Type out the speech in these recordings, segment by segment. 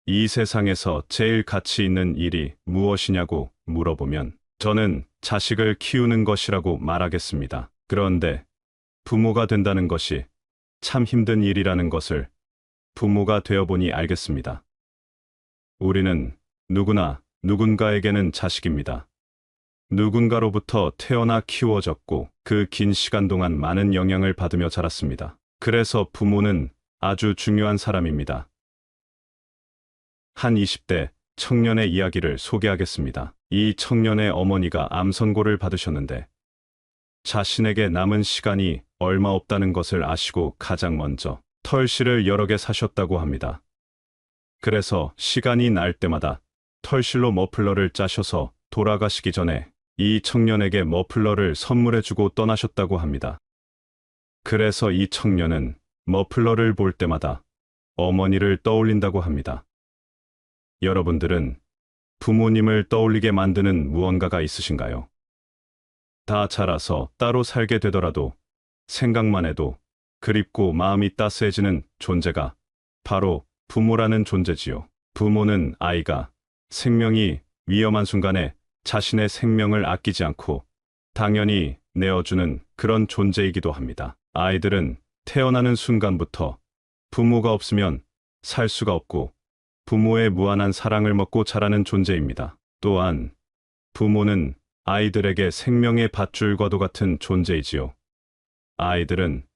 이 세상에서 제일 가치 있는 일이 무엇이냐고 물어보면 저는 자식을 키우는 것이라고 말하겠습니다. 그런데 부모가 된다는 것이 참 힘든 일이라는 것을 부모가 되어보니 알겠습니다. 우리는 누구나 누군가에게는 자식입니다. 누군가로부터 태어나 키워졌고 그 긴 시간 동안 많은 영향을 받으며 자랐습니다. 그래서 부모는 아주 중요한 사람입니다. 한 20대 청년의 이야기를 소개하겠습니다. 이 청년의 어머니가 암 선고를 받으셨는데 자신에게 남은 시간이 얼마 없다는 것을 아시고 가장 먼저 털실을 여러 개 사셨다고 합니다. 그래서 시간이 날 때마다 털실로 머플러를 짜셔서 돌아가시기 전에 이 청년에게 머플러를 선물해주고 떠나셨다고 합니다. 그래서 이 청년은 머플러를 볼 때마다 어머니를 떠올린다고 합니다. 여러분들은 부모님을 떠올리게 만드는 무언가가 있으신가요? 다 자라서 따로 살게 되더라도 생각만 해도 그립고 마음이 따스해지는 존재가 바로 부모라는 존재지요. 부모는 아이가 생명이 위험한 순간에 자신의 생명을 아끼지 않고 당연히 내어주는 그런 존재이기도 합니다. 아이들은 태어나는 순간부터 부모가 없으면 살 수가 없고 부모의 무한한 사랑을 먹고 자라는 존재입니다. 또한 부모는 아이들에게 생명의 밧줄과도 같은 존재이지요. 아이들은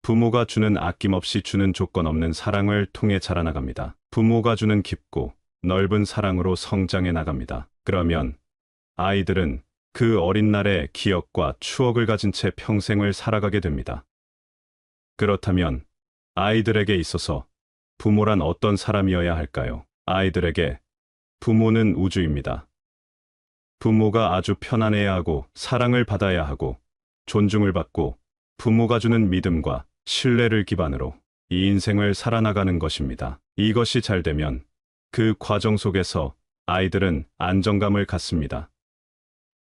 부모가 주는 아낌없이 주는 조건 없는 사랑을 통해 자라나갑니다. 부모가 주는 깊고 넓은 사랑으로 성장해 나갑니다. 그러면 아이들은 그 어린 날의 기억과 추억을 가진 채 평생을 살아가게 됩니다. 그렇다면 아이들에게 있어서 부모란 어떤 사람이어야 할까요? 아이들에게 부모는 우주입니다. 부모가 아주 편안해야 하고 사랑을 받아야 하고 존중을 받고 부모가 주는 믿음과 신뢰를 기반으로 이 인생을 살아나가는 것입니다. 이것이 잘 되면 그 과정 속에서 아이들은 안정감을 갖습니다.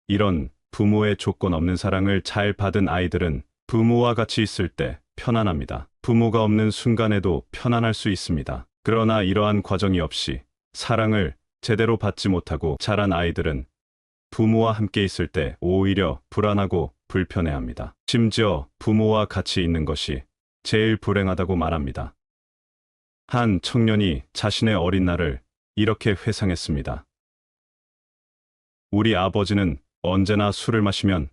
이런 부모의 조건 없는 사랑을 잘 받은 아이들은 부모와 같이 있을 때 편안합니다. 부모가 없는 순간에도 편안할 수 있습니다. 그러나 이러한 과정이 없이 사랑을 제대로 받지 못하고 자란 아이들은 부모와 함께 있을 때 오히려 불안하고 불편해합니다. 심지어 부모와 같이 있는 것이 제일 불행하다고 말합니다. 한 청년이 자신의 어린 날을 이렇게 회상했습니다. 우리 아버지는 언제나 술을 마시면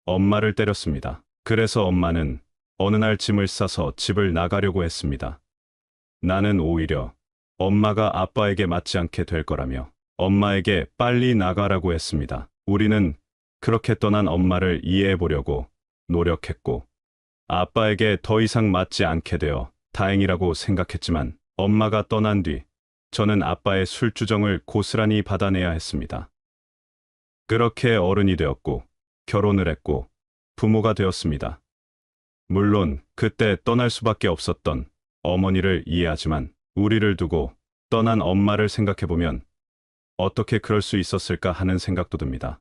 엄마를 때렸습니다. 그래서 엄마는 어느 날 짐을 싸서 집을 나가려고 했습니다. 나는 오히려 엄마가 아빠에게 맞지 않게 될 거라며 엄마에게 빨리 나가라고 했습니다. 우리는 그렇게 떠난 엄마를 이해해 보려고 노력했고 아빠에게 더 이상 맞지 않게 되어 다행이라고 생각했지만 엄마가 떠난 뒤 저는 아빠의 술주정을 고스란히 받아내야 했습니다. 그렇게 어른이 되었고 결혼을 했고 부모가 되었습니다. 물론 그때 떠날 수밖에 없었던 어머니를 이해하지만 우리를 두고 떠난 엄마를 생각해보면 어떻게 그럴 수 있었을까 하는 생각도 듭니다.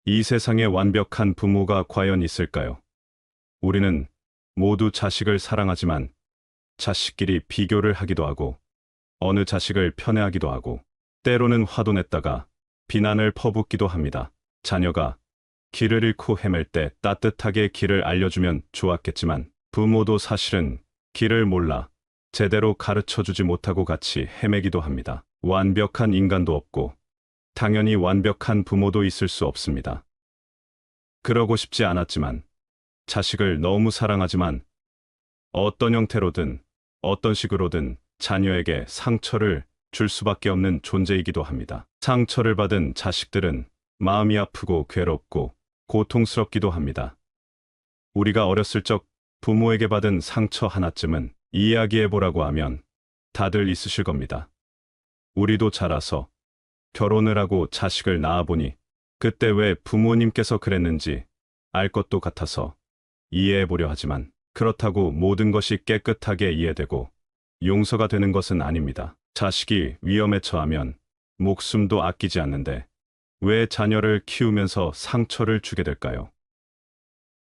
이 세상에 완벽한 부모가 과연 있을까요? 우리는 모두 자식을 사랑하지만 자식끼리 비교를 하기도 하고 어느 자식을 편애하기도 하고 때로는 화도 냈다가 비난을 퍼붓기도 합니다. 자녀가 길을 잃고 헤맬 때 따뜻하게 길을 알려주면 좋았겠지만 부모도 사실은 길을 몰라 제대로 가르쳐주지 못하고 같이 헤매기도 합니다. 완벽한 인간도 없고 당연히 완벽한 부모도 있을 수 없습니다. 그러고 싶지 않았지만 자식을 너무 사랑하지만 어떤 형태로든 어떤 식으로든 자녀에게 상처를 줄 수밖에 없는 존재이기도 합니다. 상처를 받은 자식들은 마음이 아프고 괴롭고 고통스럽기도 합니다. 우리가 어렸을 적 부모에게 받은 상처 하나쯤은 이야기해보라고 하면 다들 있으실 겁니다. 우리도 자라서 결혼을 하고 자식을 낳아보니 그때 왜 부모님께서 그랬는지 알 것도 같아서 이해해보려 하지만 그렇다고 모든 것이 깨끗하게 이해되고 용서가 되는 것은 아닙니다. 자식이 위험에 처하면 목숨도 아끼지 않는데 왜 자녀를 키우면서 상처를 주게 될까요?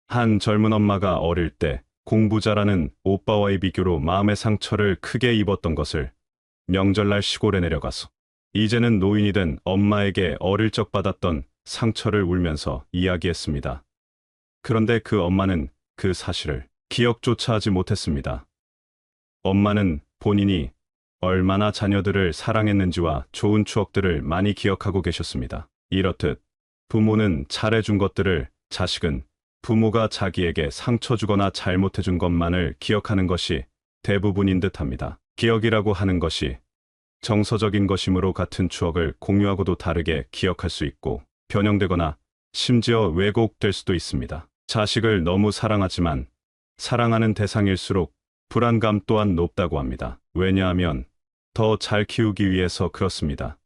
한 젊은 엄마가 어릴 때 공부 잘하는 오빠와의 비교로 마음의 상처를 크게 입었던 것을 명절날 시골에 내려가서 이제는 노인이 된 엄마에게 어릴 적 받았던 상처를 울면서 이야기했습니다. 그런데 그 엄마는 그 사실을 기억조차 하지 못했습니다. 엄마는 본인이 얼마나 자녀들을 사랑했는지와 좋은 추억들을 많이 기억하고 계셨습니다. 이렇듯 부모는 잘해준 것들을, 자식은 부모가 자기에게 상처 주거나 잘못해준 것만을 기억하는 것이 대부분인 듯합니다. 기억이라고 하는 것이 정서적인 것이므로 같은 추억을 공유하고도 다르게 기억할 수 있고 변형되거나 심지어 왜곡될 수도 있습니다. 자식을 너무 사랑하지만 사랑하는 대상일수록 불안감 또한 높다고 합니다. 왜냐하면 더 잘 키우기 위해서 그렇습니다.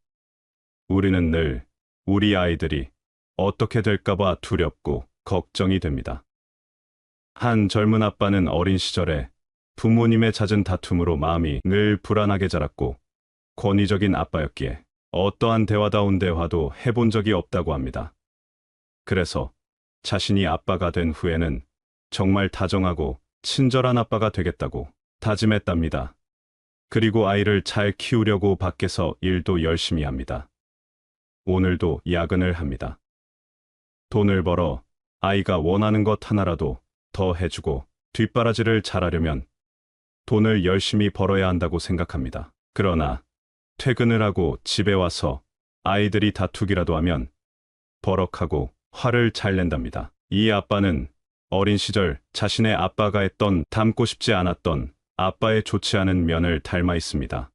우리는 늘 우리 아이들이 어떻게 될까봐 두렵고 걱정이 됩니다. 한 젊은 아빠는 어린 시절에 부모님의 잦은 다툼으로 마음이 늘 불안하게 자랐고 권위적인 아빠였기에 어떠한 대화다운 대화도 해본 적이 없다고 합니다. 그래서 자신이 아빠가 된 후에는 정말 다정하고 친절한 아빠가 되겠다고 다짐했답니다. 그리고 아이를 잘 키우려고 밖에서 일도 열심히 합니다. 오늘도 야근을 합니다. 돈을 벌어 아이가 원하는 것 하나라도 더 해주고 뒷바라지를 잘하려면 돈을 열심히 벌어야 한다고 생각합니다. 그러나 퇴근을 하고 집에 와서 아이들이 다투기라도 하면 버럭하고 화를 잘 낸답니다. 이 아빠는 어린 시절 자신의 아빠가 했던 닮고 싶지 않았던 아빠의 좋지 않은 면을 닮아 있습니다.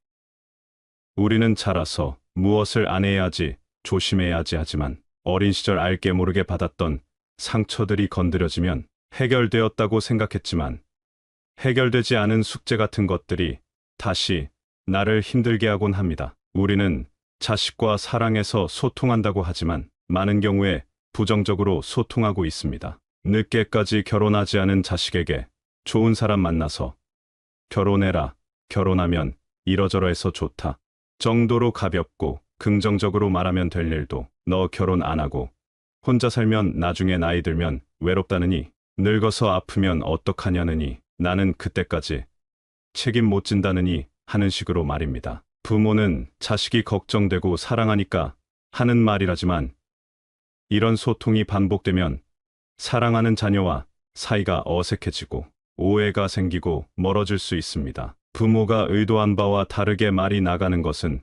우리는 자라서 무엇을 안 해야지, 조심해야지 하지만 어린 시절 알게 모르게 받았던 상처들이 건드려지면 해결되었다고 생각했지만 해결되지 않은 숙제 같은 것들이 다시 나를 힘들게 하곤 합니다. 우리는 자식과 사랑해서 소통한다고 하지만 많은 경우에 부정적으로 소통하고 있습니다. 늦게까지 결혼하지 않은 자식에게 좋은 사람 만나서 결혼해라, 결혼하면 이러저러해서 좋다 정도로 가볍고 긍정적으로 말하면 될 일도 너 결혼 안 하고 혼자 살면 나중에 나이 들면 외롭다느니 늙어서 아프면 어떡하냐느니 나는 그때까지 책임 못 진다느니 하는 식으로 말입니다. 부모는 자식이 걱정되고 사랑하니까 하는 말이라지만 이런 소통이 반복되면 사랑하는 자녀와 사이가 어색해지고 오해가 생기고 멀어질 수 있습니다. 부모가 의도한 바와 다르게 말이 나가는 것은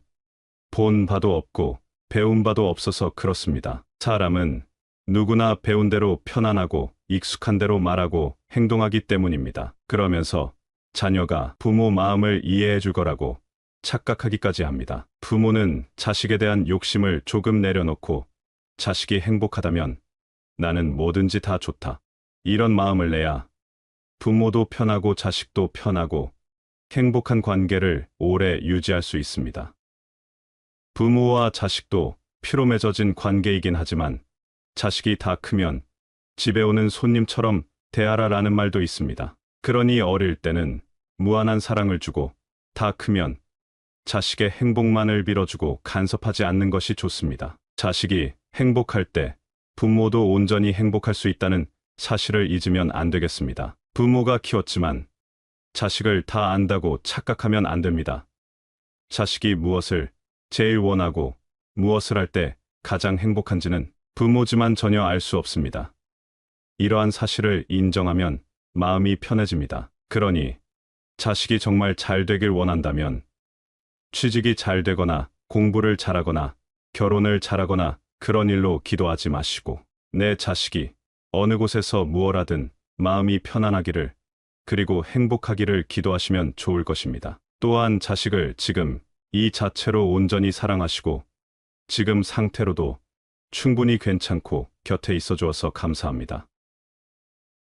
본 바도 없고 배운 바도 없어서 그렇습니다. 사람은 누구나 배운 대로 편안하고 익숙한 대로 말하고 행동하기 때문입니다. 그러면서 자녀가 부모 마음을 이해해 줄 거라고 착각하기까지 합니다. 부모는 자식에 대한 욕심을 조금 내려놓고 자식이 행복하다면 나는 뭐든지 다 좋다, 이런 마음을 내야 부모도 편하고 자식도 편하고 행복한 관계를 오래 유지할 수 있습니다. 부모와 자식도 피로 맺어진 관계이긴 하지만 자식이 다 크면 집에 오는 손님처럼 대하라라는 말도 있습니다. 그러니 어릴 때는 무한한 사랑을 주고 다 크면 자식의 행복만을 빌어주고 간섭하지 않는 것이 좋습니다. 자식이 행복할 때 부모도 온전히 행복할 수 있다는 사실을 잊으면 안 되겠습니다. 부모가 키웠지만 자식을 다 안다고 착각하면 안 됩니다. 자식이 무엇을 제일 원하고 무엇을 할 때 가장 행복한지는 부모지만 전혀 알 수 없습니다. 이러한 사실을 인정하면 마음이 편해집니다. 그러니 자식이 정말 잘 되길 원한다면 취직이 잘 되거나 공부를 잘하거나 결혼을 잘하거나 그런 일로 기도하지 마시고 내 자식이 어느 곳에서 무엇 하든 마음이 편안하기를 그리고 행복하기를 기도하시면 좋을 것입니다. 또한 자식을 지금 이 자체로 온전히 사랑하시고 지금 상태로도 충분히 괜찮고 곁에 있어 주어서 감사합니다.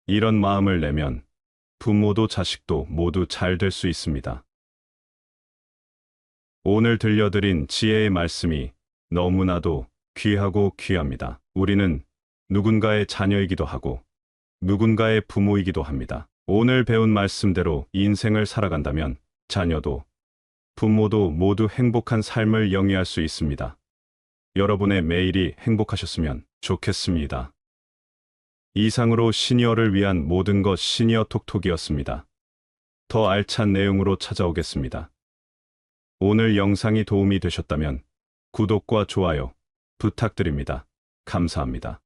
이런 마음을 내면 부모도 자식도 모두 잘 될 수 있습니다. 오늘 들려드린 지혜의 말씀이 너무나도 귀하고 귀합니다. 우리는 누군가의 자녀이기도 하고 누군가의 부모이기도 합니다. 오늘 배운 말씀대로 인생을 살아간다면 자녀도 부모도 모두 행복한 삶을 영위할 수 있습니다. 여러분의 매일이 행복하셨으면 좋겠습니다. 이상으로 시니어를 위한 모든 것 시니어 톡톡이었습니다. 더 알찬 내용으로 찾아오겠습니다. 오늘 영상이 도움이 되셨다면 구독과 좋아요 부탁드립니다. 감사합니다.